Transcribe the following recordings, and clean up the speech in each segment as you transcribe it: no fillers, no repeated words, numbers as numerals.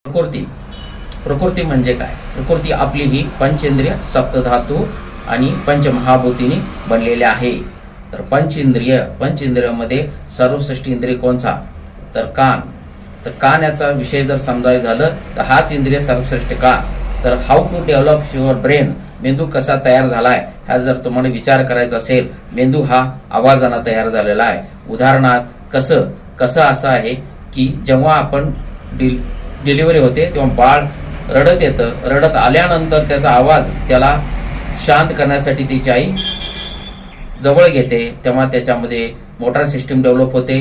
प्रकृती प्रकृती म्हणजे काय? प्रकृती आपली ही पंचेंद्रिय, सप्तधातू आणि पंचमहाभूतींनी बनलेली आहे. तर पंचेंद्रियामध्ये सर्वश्रेष्ठ इंद्रिय कोणचा? तर कान. तर कान याचा विषय जर समजायचं झालं तर हाच इंद्रिय सर्वश्रेष्ठ का? तर how to develop your brain, मेंदू कसा तयार झालाय हा जर तुम्हाला विचार करायचा असेल, मेंदू हा आवाजाने तयार झालेला आहे. उदाहरणार्थ कसं असं आहे की जेव्हा आपण डिलिव्हरी होते तेव्हा बाळ रडत येतं, रडत आल्यानंतर त्याचा आवाज त्याला शांत करण्यासाठी तिची आई जवळ घेते, तेव्हा त्याच्यामध्ये मोटार सिस्टीम डेव्हलप होते.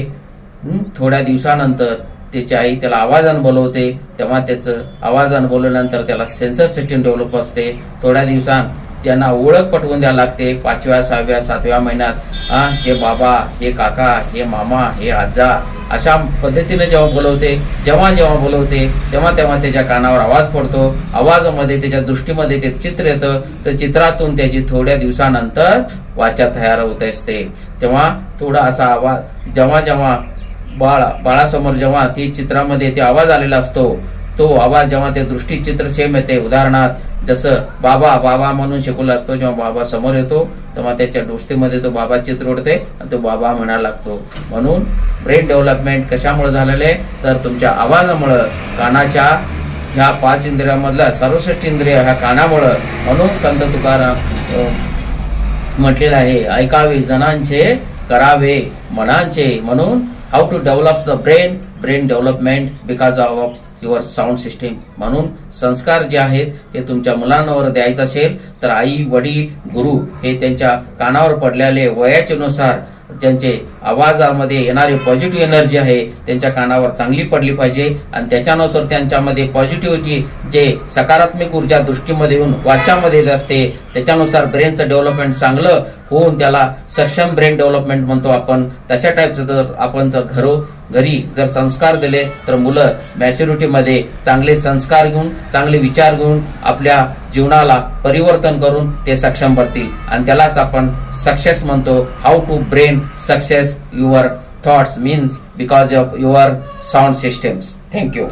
थोड्या दिवसानंतर त्याची आई त्याला आवाजानं बोलवते, तेव्हा त्याचं आवाजानं बोलवल्यानंतर त्याला सेन्सर सिस्टीम डेव्हलप असते. थोड्या दिवसांत त्यांना ओळख पटवून द्यायला लागते. 5व्या 6व्या 7व्या महिन्यात हे बाबा, हे काका, हे मामा, हे आजा अशा पद्धतीने जेव्हा बोलवते तेव्हा त्याच्या कानावर आवाज पडतो. आवाजामध्ये त्याच्या दृष्टीमध्ये ते चित्र येतं. तर चित्रातून त्याची थोड्या दिवसानंतर वाचा तयार होत असते. तेव्हा थोडा असा आवाज जेव्हा बाळासमोर जेव्हा ती चित्रामध्ये ते आवाज आलेला असतो, तो आवाज जेव्हा ते दृष्टीचित्र सेम येते. उदाहरणार्थ जसं बाबा म्हणून शिकवला असतो, जेव्हा बाबा समोर येतो तेव्हा त्याच्या दृष्टीमध्ये तो बाबा चित्र उडते आणि तो बाबा म्हणायला लागतो. म्हणून ब्रेन डेव्हलपमेंट कशामुळे झालेलं आहे? तर तुमच्या आवाजामुळं, कानाच्या ह्या 5 इंद्रियामधल्या सर्वश्रेष्ठ इंद्रिय ह्या कानामुळं. म्हणून संत तुकाराम म्हटलेलं आहे, ऐकावे जनांचे, करावे मनांचे. म्हणून how to develop the brain development because of your sound system. म्हणून संस्कार जे आहेत हे तुमच्या मुलांवर द्यायचं असेल तर आई, वडील, गुरु हे त्यांच्या कानावर पडलेले वयाच्या नुसार ज्यांचे आवाजामध्ये येणारी पॉझिटिव्ह एनर्जी आहे त्यांच्या कानावर चांगली पडली पाहिजे आणि त्याच्यानुसार त्यांच्यामध्ये पॉझिटिव्हिटी जे सकारात्मक ऊर्जा दृष्टीमध्ये येऊन वाचामध्ये येत असते, त्याच्यानुसार ब्रेनचं डेव्हलपमेंट चांगलं होऊन त्याला सक्षम ब्रेन डेव्हलपमेंट म्हणतो आपण. तशा टाईपचं जर आपण घरी जर संस्कार दिले तर मुलं मॅच्युरिटीमध्ये चांगले संस्कार घेऊन, चांगले विचार घेऊन आपल्या जीवनाला परिवर्तन करून ते सक्षम बनतील आणि त्यालाच आपण सक्सेस म्हणतो. How to brain success your thoughts means because of your sound systems. Thank you.